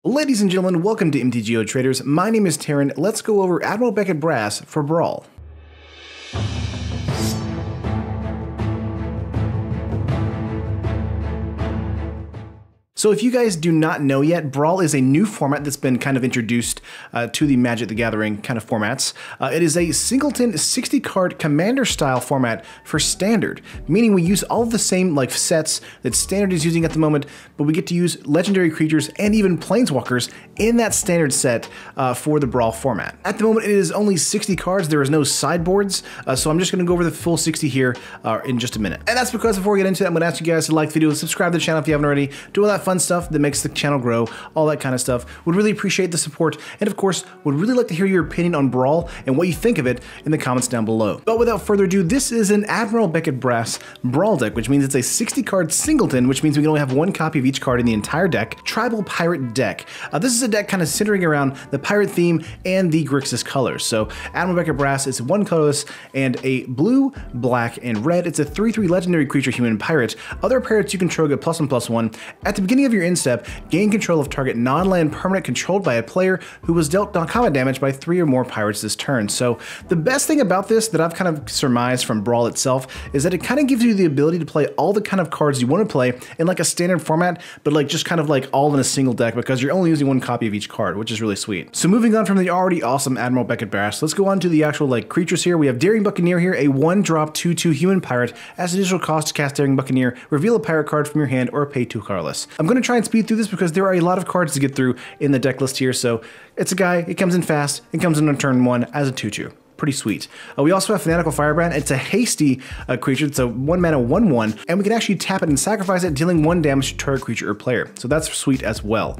Ladies and gentlemen, welcome to MTGO Traders. My name is Taryn. Let's go over Admiral Beckett Brass for Brawl. So if you guys do not know yet, Brawl is a new format that's been kind of introduced to the Magic the Gathering kind of formats. It is a singleton 60-card commander-style format for Standard, meaning we use all of the same sets that Standard is using at the moment, but we get to use legendary creatures and even planeswalkers in that Standard set for the Brawl format. At the moment, it is only 60 cards. There is no sideboards, so I'm just going to go over the full 60 here in just a minute. And that's because before we get into it, I'm going to ask you guys to like the video, subscribe to the channel if you haven't already, do all that fun stuff that makes the channel grow, all that kind of stuff. Would really appreciate the support, and of course, would really like to hear your opinion on Brawl and what you think of it in the comments down below. But without further ado, this is an Admiral Beckett Brass Brawl deck, which means it's a 60-card singleton, which means we can only have one copy of each card in the entire deck. Tribal Pirate deck. This is a deck kind of centering around the pirate theme and the Grixis colors. So Admiral Beckett Brass is one colorless and a blue, black, and red. It's a 3/3 legendary creature human pirate. Other pirates you control get +1/+1. At the beginning of your end step, gain control of target non-land permanent controlled by a player who was dealt combat damage by 3 or more pirates this turn. So the best thing about this that I've kind of surmised from Brawl itself is that it kind of gives you the ability to play all the kind of cards you want to play in a standard format, but just kind of all in a single deck because you're only using one copy of each card, which is really sweet. So moving on from the already awesome Admiral Beckett Brass, let's go on to the actual creatures here. We have Daring Buccaneer here, a 1-drop 2/2 human pirate. As initial cost to cast Daring Buccaneer, reveal a pirate card from your hand or pay 2 colorless. I'm going to try and speed through this because there are a lot of cards to get through in the deck list here. So it's a guy, it comes in fast, it comes in on turn 1 as a 2/2. Pretty sweet. We also have Fanatical Firebrand. It's a hasty creature. It's a 1-mana 1/1, and we can actually tap it and sacrifice it, dealing 1 damage to target creature or player. So that's sweet as well.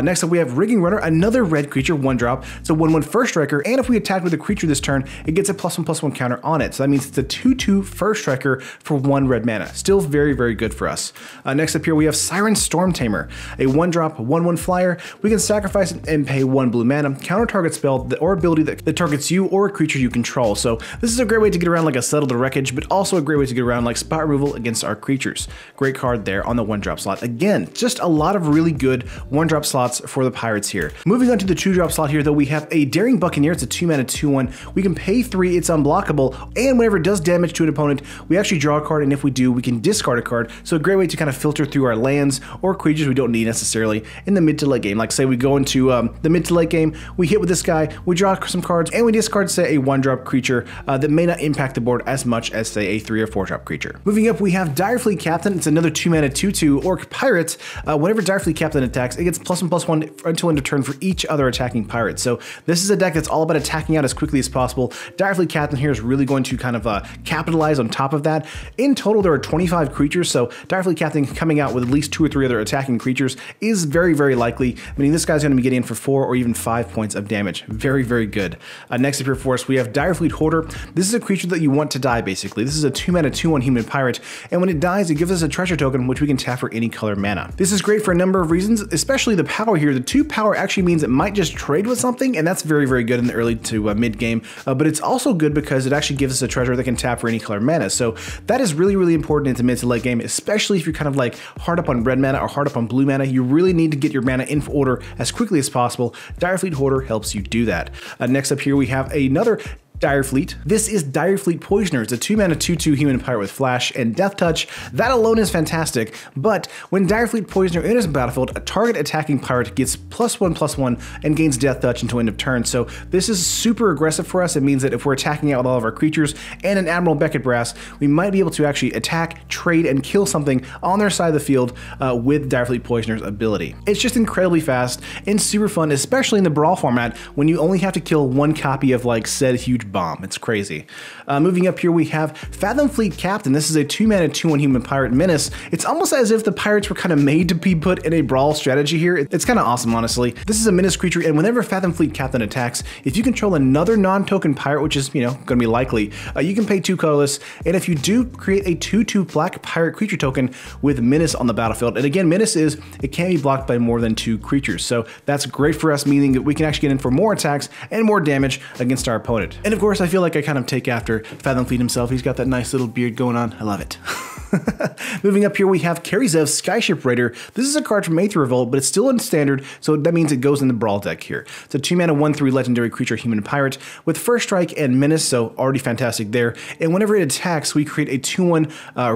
Next up, we have Rigging Runner, another red creature, 1-drop. It's a 1/1 first striker, and if we attack with a creature this turn, it gets a +1/+1 counter on it. So that means it's a 2/2 first striker for 1 red mana. Still very, very good for us. Next up here, we have Siren Storm Tamer, a 1-drop 1/1 flyer. We can sacrifice it and pay 1 blue mana, counter target spell or ability that targets you or a creature you control. So this is a great way to get around a Settle the Wreckage, but also a great way to get around spot removal against our creatures. Great card there on the 1-drop slot. Again, just a lot of really good 1-drop slots for the pirates here. Moving on to the 2-drop slot here, though, we have a Daring Buccaneer. It's a 2-mana 2/1. We can pay 3, it's unblockable, and whenever it does damage to an opponent, we actually draw a card, and if we do, we can discard a card. So a great way to kind of filter through our lands or creatures we don't need necessarily in the mid to late game. Say we go into the mid to late game, we hit with this guy, we draw some cards, and we discard, say, a 1-drop creature that may not impact the board as much as, say, a 3 or 4-drop creature. Moving up, we have Direfleet Captain. It's another 2-mana 2/2 orc pirate. Whenever Direfleet Captain attacks, it gets +1/+1 until end of turn for each other attacking pirate. So this is a deck that's all about attacking out as quickly as possible. Direfleet Captain here is really going to kind of capitalize on top of that. In total, there are 25 creatures, so Direfleet Captain coming out with at least 2 or 3 other attacking creatures is very, very likely, meaning this guy's going to be getting in for 4 or even 5 points of damage. Very, very good. Next up here for us, we have Direfleet Hoarder. This is a creature that you want to die, basically. This is a 2-mana 2/1 human pirate, and when it dies, it gives us a treasure token, which we can tap for any color mana. This is great for a number of reasons, especially the power here. The 2 power actually means it might just trade with something, and that's very, very good in the early to mid game, but it's also good because it actually gives us a treasure that can tap for any color mana. So that is really, really important into mid to late game, especially if you're kind of hard up on red mana or hard up on blue mana. You really need to get your mana in order as quickly as possible. Direfleet Hoarder helps you do that. Next up here, we have another Direfleet. This is Direfleet Poisoner. It's a 2-mana 2/2 human pirate with flash and death touch. That alone is fantastic, but when Direfleet Poisoner enters the battlefield, a target attacking pirate gets +1/+1 and gains death touch until end of turn. So this is super aggressive for us. It means that if we're attacking out with all of our creatures and an Admiral Beckett Brass, we might be able to actually attack, trade, and kill something on their side of the field with Direfleet Poisoner's ability. It's just incredibly fast and super fun, especially in the Brawl format when you only have to kill 1 copy of said huge bomb. It's crazy. Moving up here, we have Fathom Fleet Captain. This is a 2-mana 2/1 human pirate menace. It's almost as if the pirates were kind of made to be put in a Brawl strategy here. It's kind of awesome, honestly. This is a menace creature, and whenever Fathom Fleet Captain attacks, if you control another non-token pirate, which is, going to be likely, you can pay 2 colorless, and if you do, create a 2/2 black pirate creature token with menace on the battlefield. And again, menace is, it can't be blocked by more than 2 creatures. So that's great for us, meaning that we can actually get in for more attacks and more damage against our opponent. And of course, I feel like I kind of take after Fathom Fleet himself. He's got that nice little beard going on. I love it. Moving up here, we have Karizev's Skyship Raider. This is a card from 8th Revolt, but it's still in standard, so that means it goes in the Brawl deck here. It's a 2-mana 1/3 legendary creature, human pirate, with First Strike and Menace, so already fantastic there. And whenever it attacks, we create a 2/1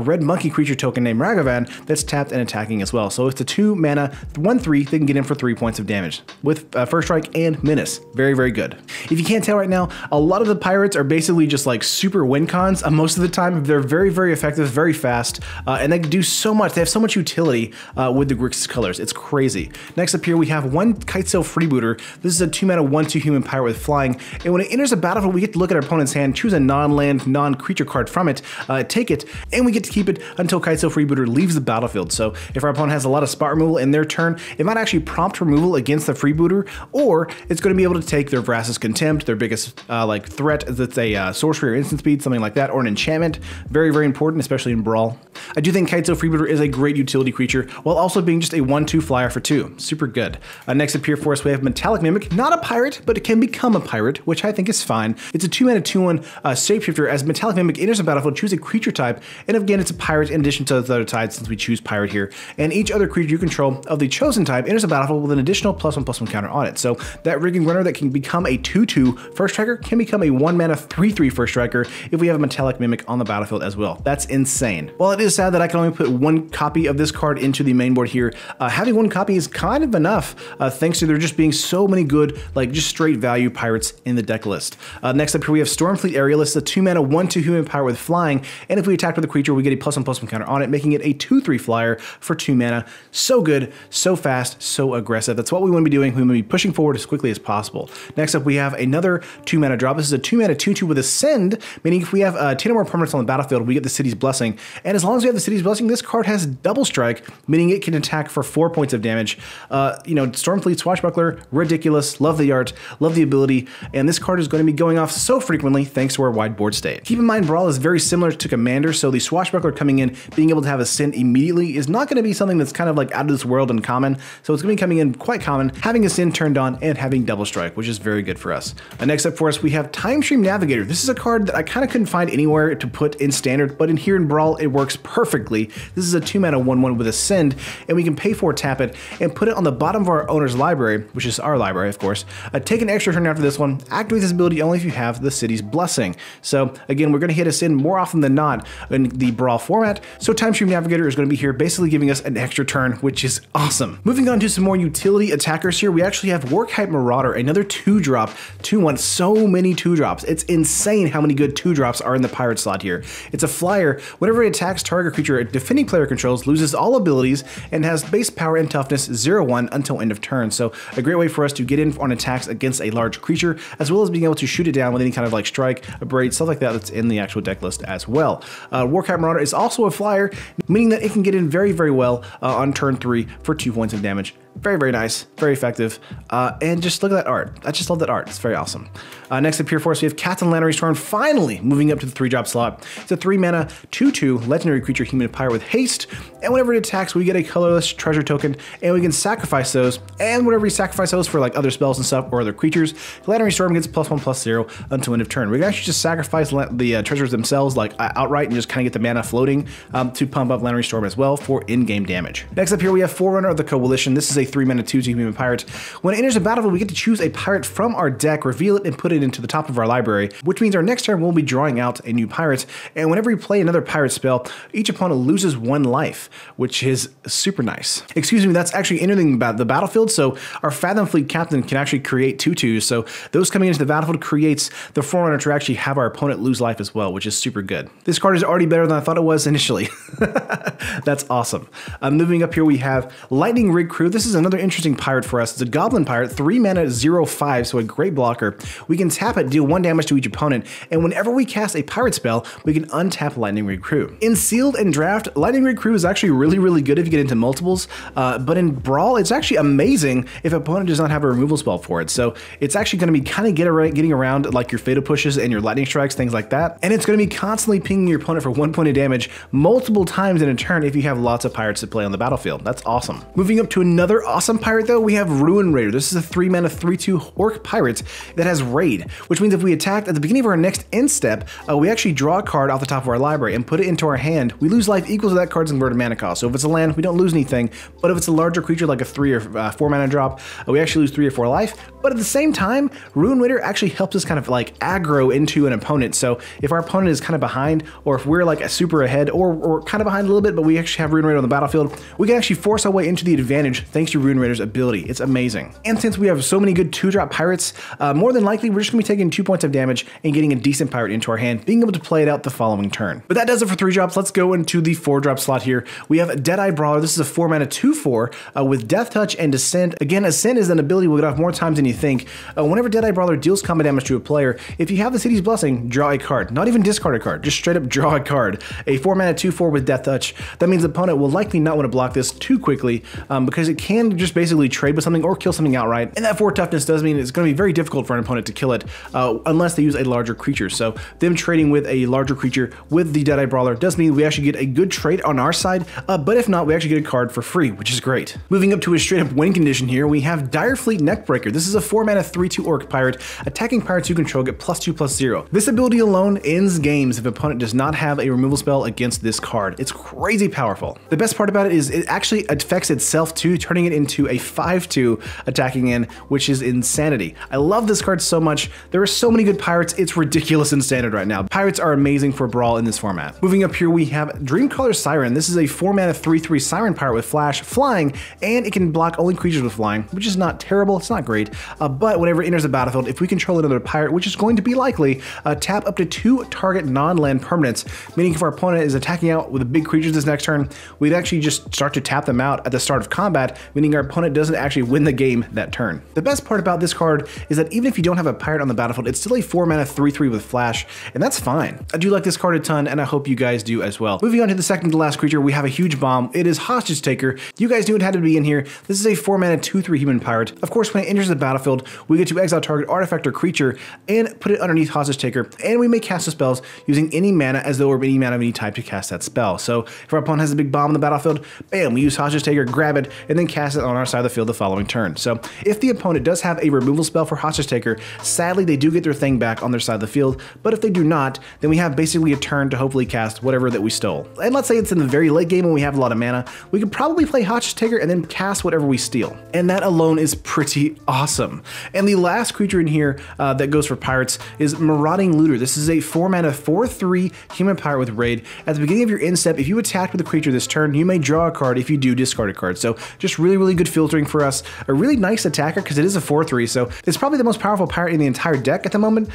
red monkey creature token named Ragavan that's tapped and attacking as well. So it's a 2-mana 1/3 they can get in for 3 points of damage with First Strike and Menace. Very, very good. If you can't tell right now, a lot of the pirates are basically just like super win cons most of the time. They're very, very effective, very fast, and they do so much. They have so much utility with the Grixis colors. It's crazy. Next up here, we have one Kitesail Freebooter. This is a 2-mana 1/2 human pirate with flying, and when it enters the battlefield, we get to look at our opponent's hand, choose a non-land, non-creature card from it, take it, and we get to keep it until Kitesail Freebooter leaves the battlefield. So if our opponent has a lot of spot removal in their turn, it might actually prompt removal against the Freebooter, or it's going to be able to take their Vraska's Contempt, their biggest like threat that's a sorcery or instant speed, something like that, or an enchantment. Very, very important, especially in Brawl. I do think Kitesail Freebooter is a great utility creature, while also being just a 1/2 flyer for 2. Super good. Next up here for us, we have Metallic Mimic. Not a pirate, but it can become a pirate, which I think is fine. It's a 2-mana 2/1 shapeshifter. As Metallic Mimic enters the battlefield, choose a creature type, and again, it's a pirate in addition to the other types, since we choose pirate here. And each other creature you control of the chosen type enters the battlefield with an additional +1/+1 counter on it. So that Rigging Runner that can become a 2/2 first striker can become a 1-mana 3/3 first striker if we have a Metallic Mimic on the battlefield as well. That's insane. While it is sad that I can only put one copy of this card into the main board here, having one copy is kind of enough, thanks to there just being so many good, like just straight value pirates in the deck list. Next up here, we have Stormfleet Aerialist, a 2-mana 1/2 human pirate with flying, and if we attack with a creature, we get a +1/+1 counter on it, making it a 2/3 flyer for 2 mana. So good, so fast, so aggressive. That's what we want to be doing. We want to be pushing forward as quickly as possible. Next up, we have another 2-mana drop. This is a 2-mana 2/2 with Ascend, meaning if we have 10 or more permanents on the battlefield, we get the City's Blessing. And as long as we have the City's Blessing, this card has double strike, meaning it can attack for 4 points of damage. You know, Stormfleet Swashbuckler, ridiculous. Love the art, love the ability, and this card is going to be going off so frequently thanks to our wide board state. Keep in mind, Brawl is very similar to Commander, so the Swashbuckler coming in, being able to have Ascend immediately is not going to be something that's kind of like out of this world and common. So it's going to be coming in quite common, having Ascend turned on and having double strike, which is very good for us. Next up for us, we have Time Stream Navigator. This is a card that I kind of couldn't find anywhere to put in standard, but in here in Brawl, it works perfectly. This is a 2-mana 1/1 with Ascend, and we can pay for it, tap it, and put it on the bottom of our owner's library, which is our library, of course. Take an extra turn after this one. Activate this ability only if you have the City's Blessing. So again, we're going to hit Ascend more often than not in the Brawl format, so Time Stream Navigator is going to be here basically giving us an extra turn, which is awesome. Moving on to some more utility attackers here, we actually have Warkite Marauder, another 2-drop, 2/1. So many 2-drops. It's insane how many good 2-drops are in the pirate slot here. It's a flyer. Whenever it attacks target creature a defending player controls, loses all abilities, and has base power and toughness 0/1 until end of turn. So a great way for us to get in on attacks against a large creature, as well as being able to shoot it down with any kind of like strike, abrade, stuff like that that's in the actual deck list as well. Warkite Marauder is also a flyer, meaning that it can get in very, very well on turn 3 for 2 points of damage. Very, very nice, very effective, and just look at that art. I just love that art. It's very awesome. Next up here for us, we have Captain Lannery Storm, finally moving up to the 3-drop slot. It's a 3-mana 2/2 legendary creature, human pirate with haste, and whenever it attacks, we get a colorless treasure token, and we can sacrifice those, and whenever we sacrifice those for like other spells and stuff or other creatures, Lannery Storm gets +1/+0 until end of turn. We can actually just sacrifice the treasures themselves like outright and just kind of get the mana floating to pump up Lannery Storm as well for in-game damage. Next up here, we have Forerunner of the Coalition. This is a 3-mana 2/2 human pirate. When it enters the battlefield, we get to choose a pirate from our deck, reveal it, and put it into the top of our library, which means our next turn we'll be drawing out a new pirate, and whenever we play another pirate spell, each opponent loses 1 life, which is super nice. Excuse me, that's actually entering the battlefield, so our Fathom Fleet Captain can actually create 2/2s, so those coming into the battlefield creates the Forerunner to actually have our opponent lose life as well, which is super good. This card is already better than I thought it was initially. That's awesome. Moving up here, we have Lightning Rig Crew. This is another interesting pirate for us. It's a Goblin Pirate, 3-mana 0/5, so a great blocker. We can tap it, deal 1 damage to each opponent, and whenever we cast a pirate spell, we can untap Lightning Rig Crew. In Sealed and Draft, Lightning Rig Crew is actually really, really good if you get into multiples, but in Brawl, it's actually amazing if an opponent does not have a removal spell for it. So it's actually going to be kind of getting around like your Fatal Pushes and your Lightning Strikes, things like that, and it's going to be constantly pinging your opponent for 1 point of damage multiple times in a turn if you have lots of pirates to play on the battlefield. That's awesome. Moving up to another awesome pirate though, we have Ruin Raider. This is a 3-mana 3/2 orc pirate that has raid, which means if we attack at the beginning of our next end step, we actually draw a card off the top of our library and put it into our hand. We lose life equal to that card's converted mana cost. So if it's a land, we don't lose anything, but if it's a larger creature like a 3 or 4 mana drop, we actually lose 3 or 4 life. But at the same time, Ruin Raider actually helps us kind of like aggro into an opponent. So if our opponent is kind of behind, or if we're like a super ahead, or kind of behind a little bit, but we actually have Ruin Raider on the battlefield, we can actually force our way into the advantage thanks to Ruin Raider's ability. It's amazing. And since we have so many good 2-drop pirates, more than likely we're just gonna be taking 2 points of damage and getting a decent pirate into our hand, being able to play it out the following turn. But that does it for 3 drops. Let's go into the 4-drop slot here. We have Deadeye Brawler. This is a 4-mana 2/4 with Death Touch and Descent. Again, Ascent is an ability we'll get off more times than you think. Whenever Deadeye Brawler deals combat damage to a player, if you have the City's Blessing, draw a card. Not even discard a card, just straight up draw a card. A 4-mana 2/4 with Death Touch. That means the opponent will likely not want to block this too quickly because it can just basically trade with something or kill something outright. And that 4 toughness does mean it's going to be very difficult for an opponent to kill it unless they use a larger creature. So them trading with a larger creature with the Deadeye Brawler does mean we actually get a good trade on our side, but if not, we actually get a card for free, which is great. Moving up to a straight up win condition here, we have Direfleet Neckbreaker. This is a 4-mana 3/2 orc pirate. Attacking pirates you control get +2/+0. This ability alone ends games if an opponent does not have a removal spell against this card. It's crazy powerful. The best part about it is it actually affects itself too, turning it into a 5/2 attacking in, which is insanity. I love this card so much. There are so many good pirates, it's ridiculous in standard right now. Pirates are amazing for Brawl in this format. Moving up here, we have Dreamcaller Siren. This is a 4-mana 3/3 Siren pirate with flash, flying, and it can block only creatures with flying, which is not terrible, it's not great, but whenever it enters the battlefield, if we control another pirate, which is going to be likely, tap up to 2 target non-land permanents, meaning if our opponent is attacking out with the big creatures this next turn, we'd actually just start to tap them out at the start of combat, meaning our opponent doesn't actually win the game that turn. The best part about this card is that even if you don't have a pirate on the battlefield, it's still a 4-mana 3/3 with flash, and that's fine. I do like this card a ton, and I hope you guys do as well. Moving on to the second to last creature, we have a huge bomb. It is Hostage Taker. You guys knew it had to be in here. This is a 4-mana 2/3 human pirate. Of course, when it enters the battlefield, we get to exile target artifact or creature and put it underneath Hostage Taker, and we may cast the spells using any mana as though we're any mana of any type to cast that spell. So if our opponent has a big bomb on the battlefield, bam, we use Hostage Taker, grab it, and then cast it on our side of the field the following turn. So if the opponent does have a removal spell for Hostage Taker, sadly they do get their thing back on their side of the field, but if they do not, then we have basically a turn to hopefully cast whatever that we stole. And let's say it's in the very late game when we have a lot of mana, we could probably play Hostage Taker and then cast whatever we steal. And that alone is pretty awesome. And the last creature in here that goes for pirates is Marauding Looter. This is a 4-mana 4/3 human pirate with raid. At the beginning of your end step, if you attack with a creature this turn, you may draw a card. If you do, discard a card. So just really, really good filtering for us. A really nice attacker because it is a 4/3, so it's probably the most powerful pirate in the entire deck at the moment,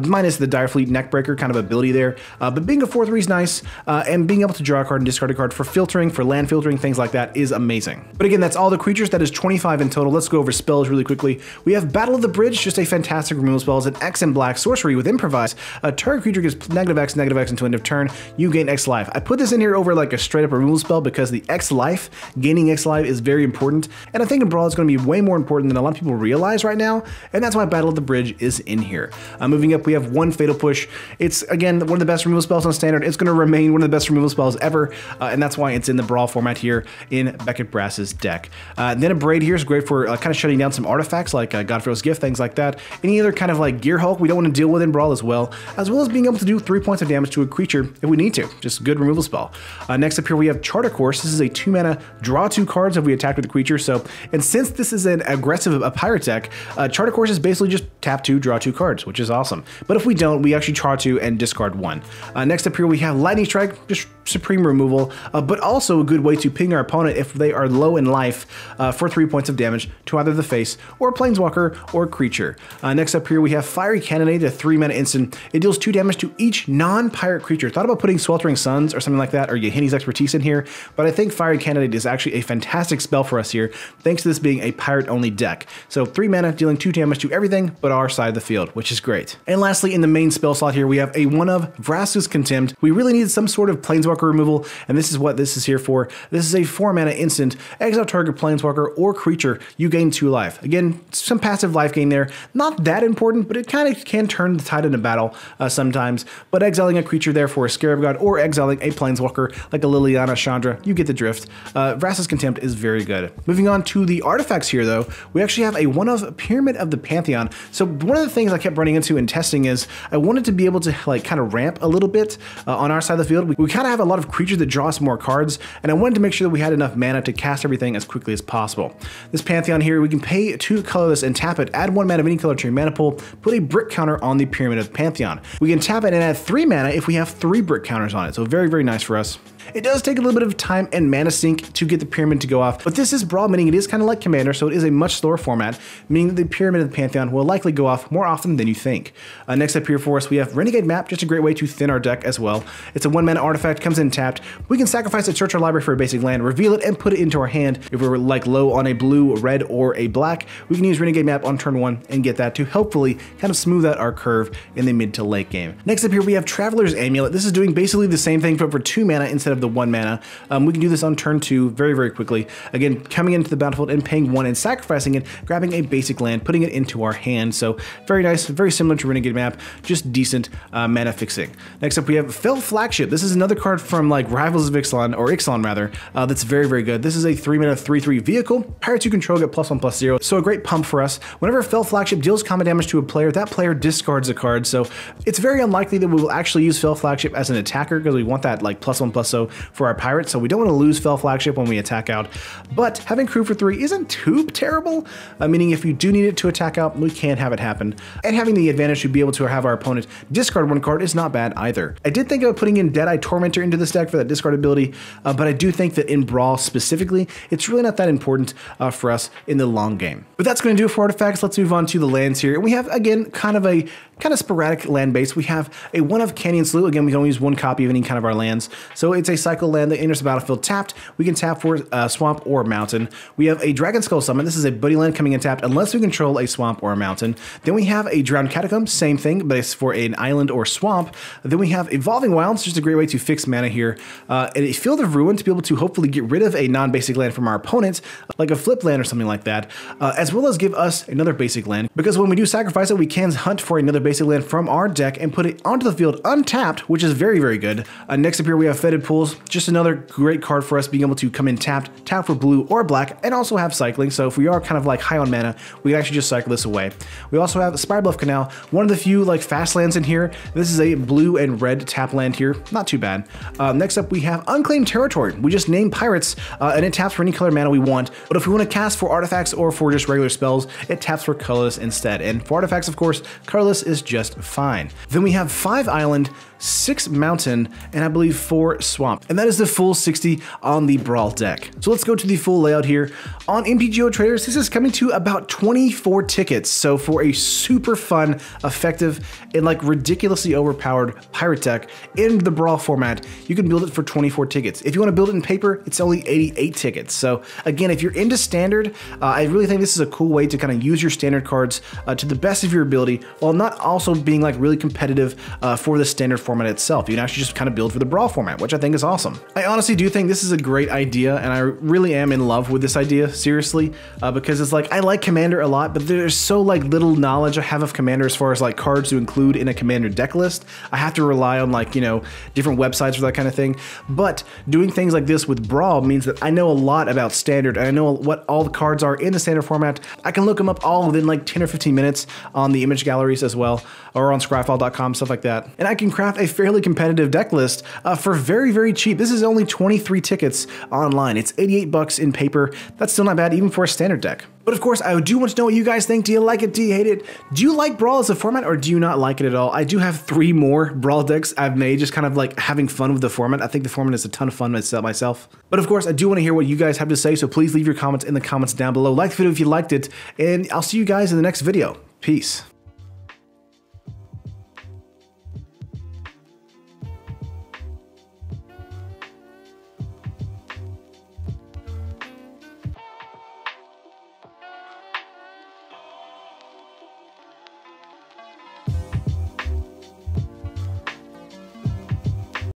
minus the Direfleet Neckbreaker kind of ability there. But being a 4/3 is nice, and being able to draw a card and discard a card for filtering, for land filtering, things like that is amazing. But again, that's all the creatures. That is 25 in total. Let's go over spells really quickly. We have Battle of the Bridge, just a fantastic removal spell. It's an X and black sorcery with Improvise. A target creature gets -X until end of turn. You gain X life. I put this in here over like a straight up removal spell because the X life, gaining X life is very important. And I think in Brawl it's going to be way more important than a lot of people realize right now. And that's why Battle of the Bridge is in here. Moving up, we have one Fatal Push. It's, again, one of the best removal spells on standard. It's going to remain one of the best removal spells ever. And that's why it's in the Brawl format here in Beckett Brass's deck. Then a Braid here is great for kind of shutting down some artifacts like Godfrey's Gift, things like that. Any other kind of like Gear Hulk we don't want to deal with in Brawl as well as being able to do 3 points of damage to a creature if we need to. Just good removal spell. Next up here we have Charter Course. This is a 2-mana draw 2 cards if we attack with the creature. So, and since this is an aggressive pirate deck, Charter Course is basically just tap 2, draw 2 cards, which is awesome. But if we don't, we actually draw 2 and discard 1. Next up here we have Lightning Strike, just supreme removal, but also a good way to ping our opponent if they are low in life for 3 points of damage to either the face or Planeswalker or creature. Next up here we have Fiery Cannonade, a 3-mana instant. It deals 2 damage to each non-pirate creature. Thought about putting Sweltering Suns or something like that, or Yahenni's Expertise in here, but I think Fiery Cannonade is actually a fantastic spell for us here, thanks to this being a pirate-only deck. So 3 mana, dealing 2 damage to everything but our side of the field, which is great. And lastly, in the main spell slot here, we have a 1 of Vraska's Contempt. We really needed some sort of Planeswalker planeswalker removal, and this is what this is here for. This is a 4-mana instant, exile target planeswalker or creature, you gain 2 life. Again, some passive life gain there, not that important, but it kind of can turn the tide into battle sometimes. But exiling a creature there for a Scarab God or exiling a planeswalker like a Liliana Chandra, you get the drift. Vraska's Contempt is very good. Moving on to the artifacts here though, we actually have a one of Pyramid of the Pantheon. So one of the things I kept running into in testing is I wanted to be able to like kind of ramp a little bit on our side of the field. We kind of have a lot of creatures that draw us more cards, and I wanted to make sure that we had enough mana to cast everything as quickly as possible. This Pantheon here, we can pay 2 colorless and tap it, add 1 mana of any color to your mana pool, put a brick counter on the Pyramid of the Pantheon. We can tap it and add 3 mana if we have 3 brick counters on it, so very, very nice for us. It does take a little bit of time and mana sink to get the Pyramid to go off, but this is Brawl, meaning it is kind of like Commander, so it is a much slower format, meaning that the Pyramid of the Pantheon will likely go off more often than you think. Next up here for us, we have Renegade Map, just a great way to thin our deck as well. It's a 1-mana artifact, comes in tapped. We can sacrifice it, search our library for a basic land, reveal it, and put it into our hand. If we're like low on a blue, red, or a black, we can use Renegade Map on turn 1 and get that to hopefully kind of smooth out our curve in the mid to late game. Next up here, we have Traveler's Amulet. This is doing basically the same thing, but for 2 mana instead of the 1 mana. We can do this on turn 2 very, very quickly. Again, coming into the battlefield and paying 1 and sacrificing it, grabbing a basic land, putting it into our hand. So very nice, very similar to Renegade Map, just decent mana fixing. Next up, we have Fell Flagship. This is another card from like Rivals of Ixalan, or Ixalan rather, that's very, very good. This is a 3-mana 3/3 vehicle. Pirates you control get +1/+0. So a great pump for us. Whenever Fell Flagship deals combat damage to a player, that player discards a card. So it's very unlikely that we will actually use Fell Flagship as an attacker because we want that like +1/+0 for our pirates. So we don't want to lose Fell Flagship when we attack out. But having crew for 3 isn't too terrible, meaning if you do need it to attack out, we can have it happen. And having the advantage to be able to have our opponent discard 1 card is not bad either. I did think about putting in Deadeye Tormentor into this deck for that discard ability, but I do think that in Brawl specifically, it's really not that important for us in the long game. But that's going to do it for artifacts. Let's move on to the lands here. We have, again, kind of sporadic land base. We have a 1 of Canyon Slough. Again, we can only use 1 copy of any kind of our lands. So it's a cycle land that enters the battlefield tapped. We can tap for swamp or mountain. We have a Dragon Skull Summon. This is a buddy land coming in tapped unless we control a swamp or a mountain. Then we have a Drowned Catacomb, same thing, but it's for an island or swamp. Then we have Evolving Wilds, just a great way to fix mana here. And a Field of Ruin to be able to hopefully get rid of a non-basic land from our opponent, like a flip land or something like that, as well as give us another basic land. Because when we do sacrifice it, we can hunt for another basic land from our deck and put it onto the field untapped, which is very, very good. Next up here, we have Fetid Pools, just another great card for us being able to come in tapped, tap for blue or black, and also have cycling. So if we are kind of like high on mana, we can actually just cycle this away. We also have Spirebluff Canal, one of the few like fast lands in here. This is a blue and red tap land here, not too bad. Next up, we have Unclaimed Territory. We just name pirates and it taps for any color mana we want. But if we want to cast for artifacts or for just regular spells, it taps for colorless instead. And for artifacts, of course, colorless is just fine. Then we have 5 island, 6 mountain, and I believe 4 swamp. And that is the full 60 on the Brawl deck. So let's go to the full layout here. On MTGO Traders, this is coming to about 24 tickets. So for a super fun, effective, and like ridiculously overpowered pirate deck in the Brawl format, you can build it for 24 tickets. If you want to build it in paper, it's only 88 tickets. So again, if you're into standard, I really think this is a cool way to kind of use your standard cards to the best of your ability, while not also being like really competitive for the standard format itself. You can actually just kind of build for the Brawl format, which I think is awesome. I honestly do think this is a great idea, and I really am in love with this idea, seriously, because it's like, I like Commander a lot, but there's so like little knowledge I have of Commander as far as like cards to include in a Commander deck list. I have to rely on like, you know, different websites for that kind of thing. But doing things like this with Brawl means that I know a lot about standard, and I know what all the cards are in the standard format. I can look them up all within like 10 or 15 minutes on the image galleries as well, or on scryfall.com, stuff like that. And I can craft a fairly competitive deck list for very, very cheap. This is only 23 tickets online. It's 88 bucks in paper. That's still not bad, even for a standard deck. But of course, I do want to know what you guys think. Do you like it? Do you hate it? Do you like Brawl as a format, or do you not like it at all? I do have 3 more Brawl decks I've made, just kind of like having fun with the format. I think the format is a ton of fun myself. But of course, I do want to hear what you guys have to say, so please leave your comments in the comments down below. Like the video if you liked it, and I'll see you guys in the next video. Peace.